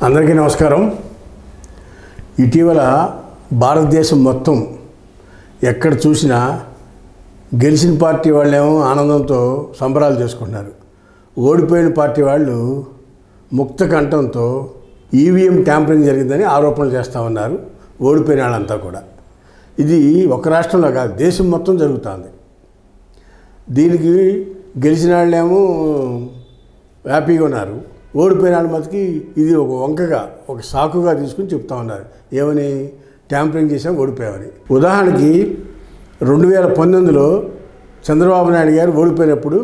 అందరికీ నమస్కారం. ఇటీవల భారతదేశం మొత్తం ఎక్కడ చూసినా గెలిచిన పార్టీ వాళ్ళేమో ఆనందంతో సంబరాలు చేసుకుంటున్నారు. ఓడిపోయిన పార్టీ వాళ్ళు ముక్త కంఠంతో ఈవీఎం ట్యాంపరింగ్ జరిగిందని ఆరోపణలు చేస్తూ ఉన్నారు. ఓడిపోయిన వాళ్ళంతా కూడా. ఇది ఒక రాష్ట్రంలో కాదు, దేశం మొత్తం జరుగుతుంది. దీనికి గెలిచిన వాళ్ళేమో హ్యాపీగా ఉన్నారు. ఓడిపోయిన వాళ్ళ మటుకి ఇది ఒక వంకగా, ఒక సాకుగా తీసుకుని చెప్తా ఉన్నారు. ఏమని? ట్యాంపరింగ్ చేసాం, ఓడిపోయామని. ఉదాహరణకి 2019లో చంద్రబాబు నాయుడు గారు ఓడిపోయినప్పుడు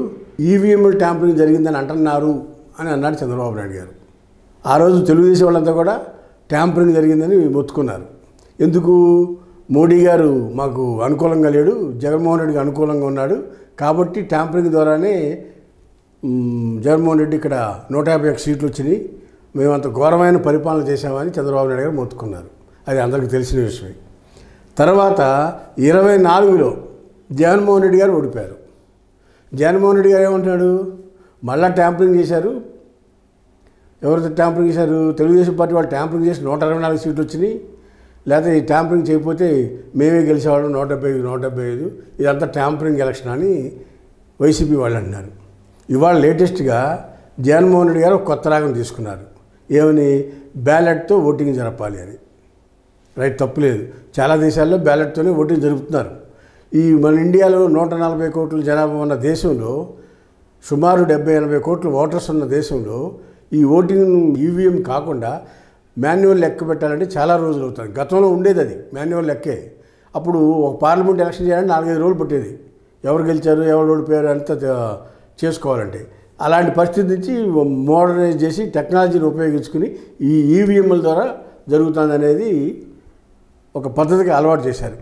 ఈవీఎంలు ట్యాంపరింగ్ జరిగిందని అంటున్నారు అని అన్నాడు చంద్రబాబు నాయుడు గారు. ఆ రోజు తెలుగుదేశం వాళ్ళంతా కూడా ట్యాంపరింగ్ జరిగిందని మొత్తుకున్నారు. ఎందుకు? మోడీ గారు మాకు అనుకూలంగా లేడు, జగన్మోహన్ రెడ్డికి అనుకూలంగా ఉన్నాడు, కాబట్టి ట్యాంపరింగ్ ద్వారానే జగన్మోహన్ రెడ్డి ఇక్కడ 151 సీట్లు వచ్చినాయి, మేమంత ఘోరమైన పరిపాలన చేశామని చంద్రబాబు నాయుడు గారు మొత్తుకున్నారు. అది అందరికీ తెలిసిన విషయమే. తర్వాత 24లో జగన్మోహన్ రెడ్డి గారు ఓడిపోయారు. జగన్మోహన్ రెడ్డి గారు ఏమంటున్నాడు? మళ్ళా ట్యాంపరింగ్ చేశారు. ఎవరైతే ట్యాంపరింగ్ చేశారు? తెలుగుదేశం పార్టీ వాళ్ళు ట్యాంపరింగ్ చేసి 124 సీట్లు వచ్చినాయి, లేకపోతే ఈ ట్యాంపరింగ్ చేయకపోతే మేమే గెలిచేవాళ్ళం 175 ఇదంతా ట్యాంపరింగ్ ఎలక్షన్ అని వైసీపీ వాళ్ళు అంటున్నారు. ఇవాళ లేటెస్ట్గా జగన్మోహన్ రెడ్డి గారు కొత్త రాగం తీసుకున్నారు. ఏమని? బ్యాలెట్తో ఓటింగ్ జరపాలి అని. రైట్, తప్పులేదు. చాలా దేశాల్లో బ్యాలెట్తోనే ఓటింగ్ జరుపుతున్నారు. ఈ మన ఇండియాలో 140 కోట్ల జనాభా ఉన్న దేశంలో, సుమారు 70-80 కోట్ల ఓటర్స్ ఉన్న దేశంలో ఈ ఓటింగ్ ఈవీఎం కాకుండా మాన్యువల్ లెక్క పెట్టాలంటే చాలా రోజులు అవుతుంది. గతంలో ఉండేది అది మాన్యువల్ లెక్కే. అప్పుడు ఒక పార్లమెంట్ ఎలక్షన్ చేయాలంటే 4-5 రోజులు పట్టేది. ఎవరు గెలిచారు, ఎవరు ఓడిపోయారు అంతా చేసుకోవాలంటే. అలాంటి పరిస్థితి నుంచి మోడర్నైజ్ చేసి టెక్నాలజీని ఉపయోగించుకుని ఈ ఈవీఎంల ద్వారా జరుగుతుంది అనేది ఒక పద్ధతికి అలవాటు చేశారు.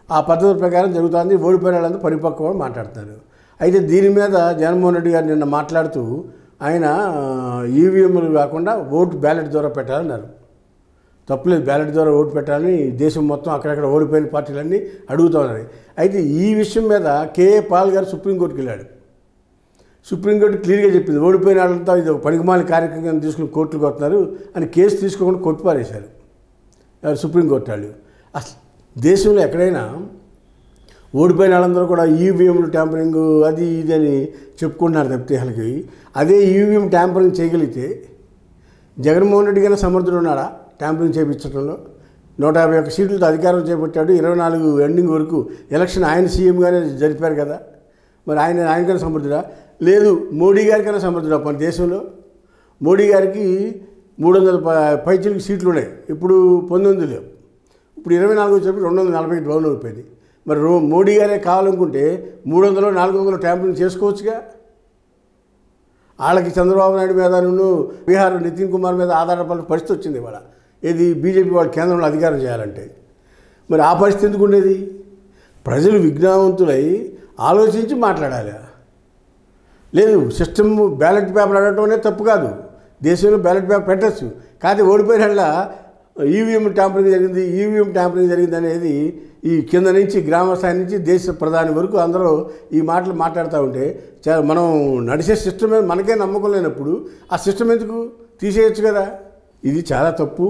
ఆ పద్ధతి ప్రకారం జరుగుతుంది. ఓడిపోయిన వాళ్ళంతా పరిపక్వంగా మాట్లాడుతున్నారు. అయితే దీని మీద జగన్మోహన్ రెడ్డి గారు నిన్న మాట్లాడుతూ ఆయన ఈవీఎంలు కాకుండా ఓటు బ్యాలెట్ ద్వారా పెట్టాలన్నారు. తప్పులేదు, బ్యాలెట్ ద్వారా ఓటు పెట్టాలని దేశం మొత్తం అక్కడక్కడ ఓడిపోయిన పార్టీలన్నీ అడుగుతూ ఉన్నాయి. అయితే ఈ విషయం మీద కేఏ పాల్ గారు సుప్రీంకోర్టుకి వెళ్ళాడు. సుప్రీంకోర్టు క్లియర్గా చెప్పింది, ఓడిపోయిన వాళ్ళంతా ఇది ఒక పనికిమాలి కార్యక్రమం తీసుకుని కోర్టుకు వస్తున్నారు అని కేసు తీసుకోకుండా కొట్టిపారేశారు సుప్రీంకోర్టు వాళ్ళు. అసలు దేశంలో ఎక్కడైనా ఓడిపోయిన వాళ్ళందరూ కూడా ఈవీఎంలు ట్యాంపరింగ్ అది ఇది అని చెప్పుకుంటున్నారు తప్పితే వాళ్ళకి అదే ఈవీఎం ట్యాంపరింగ్ చేయగలిగితే జగన్మోహన్ రెడ్డి గారిని సమర్థుడు ఉన్నాడా ట్యాంపరింగ్ చేయించడంలో? 151 సీట్లతో అధికారం చేపట్టాడు. 24 ఎండింగ్ వరకు ఎలక్షన్ ఆయన సీఎంగానే జరిపారు కదా. మరి ఆయనకైనా సమర్థుడా? లేదు, మోడీ గారికైనా సమర్థుడా? మన దేశంలో మోడీ గారికి 300 పైచిలకు సీట్లు ఉన్నాయి. ఇప్పుడు 19 లేవు. ఇప్పుడు 24 వచ్చేప్పుడు 240 డౌన్ అయిపోయింది. మరి మోడీ గారే కావాలనుకుంటే 300-400 ట్యాంపరింగ్ చేసుకోవచ్చుగా. వాళ్ళకి చంద్రబాబు నాయుడు మీద బీహార్ నితిన్ కుమార్ మీద ఆధారపడిన పరిస్థితి వచ్చింది ఇవాళ. ఏది? బీజేపీ వాళ్ళు కేంద్రంలో అధికారం చేయాలంటే. మరి ఆ పరిస్థితి ఎందుకు ఉండేది? ప్రజలు విజ్ఞానవంతులై ఆలోచించి మాట్లాడాలి. లేదు, సిస్టమ్ బ్యాలెట్ పేపర్ అడగటం అనేది తప్పు కాదు. దేశంలో బ్యాలెట్ పేపర్ పెట్టచ్చు. కానీ ఓడిపోయిన ఈవీఎం ట్యాంపరింగ్ జరిగింది అనేది ఈ కింద నుంచి గ్రామ స్థాయి నుంచి దేశ ప్రధాని వరకు అందరూ ఈ మాటలు మాట్లాడుతూ ఉంటే మనం నడిచే సిస్టమ్ మీద మనకే నమ్మకం లేనప్పుడు ఆ సిస్టమ్ ఎందుకు తీసేయచ్చు కదా. ఇది చాలా తప్పు.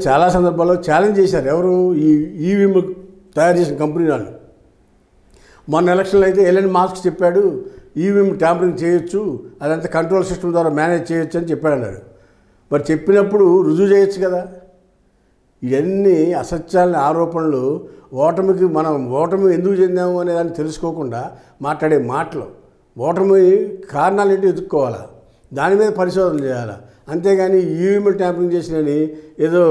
చాలా సందర్భాల్లో ఛాలెంజ్ చేశారు. ఎవరు? ఈ ఈవీఎం తయారు చేసిన కంపెనీ వాళ్ళు. మొన్న ఎలక్షన్లో అయితే ఎలన్ మాస్క్ చెప్పాడు ఈవీఎం ట్యాంపరింగ్ చేయొచ్చు, అదంతా కంట్రోల్ సిస్టమ్ ద్వారా మేనేజ్ చేయొచ్చు అని చెప్పాడన్నారు. మరి చెప్పినప్పుడు రుజువు చేయొచ్చు కదా. ఇవన్నీ అసత్యాలని ఆరోపణలు, ఓటమి ఎందుకు చెందాము అనే దాన్ని తెలుసుకోకుండా మాట్లాడే మాటలు, ఓటమి కారణాలు ఏంటో ఎదుర్కోవాలా, దాని మీద పరిశోధన చేయాలా. అంతేగాని ఈవీఎం ట్యాంపరింగ్ చేసినని ఏదో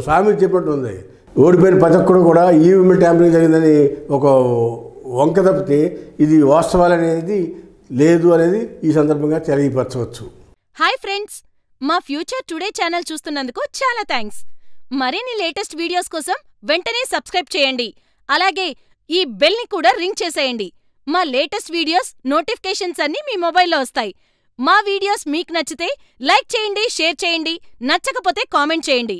స్వామి చెప్పినట్టు ఉంది. ఓడిపోయిన ప్రతి ఒక్కడు కూడా ఈవీఎం ట్యాంపరింగ్ జరిగిందని ఒక వంక తప్పితే ఇది వాస్తవాలు అనేది లేదు అనేది ఈ సందర్భంగా తెలియపరచవచ్చు. హాయ్ ఫ్రెండ్స్, మా ఫ్యూచర్ టుడే ఛానల్ చూస్తున్నందుకు చాలా థ్యాంక్స్. మరిన్ని లేటెస్ట్ వీడియోస్ కోసం వెంటనే సబ్స్క్రైబ్ చేయండి. అలాగే ఈ బెల్ ని కూడా రింగ్ చేసేయండి. మా లేటెస్ట్ వీడియోస్ నోటిఫికేషన్స్ అన్నీ మీ మొబైల్లో వస్తాయి. మా వీడియోస్ మీకు నచ్చితే లైక్ చేయండి, షేర్ చేయండి, నచ్చకపోతే కామెంట్ చేయండి.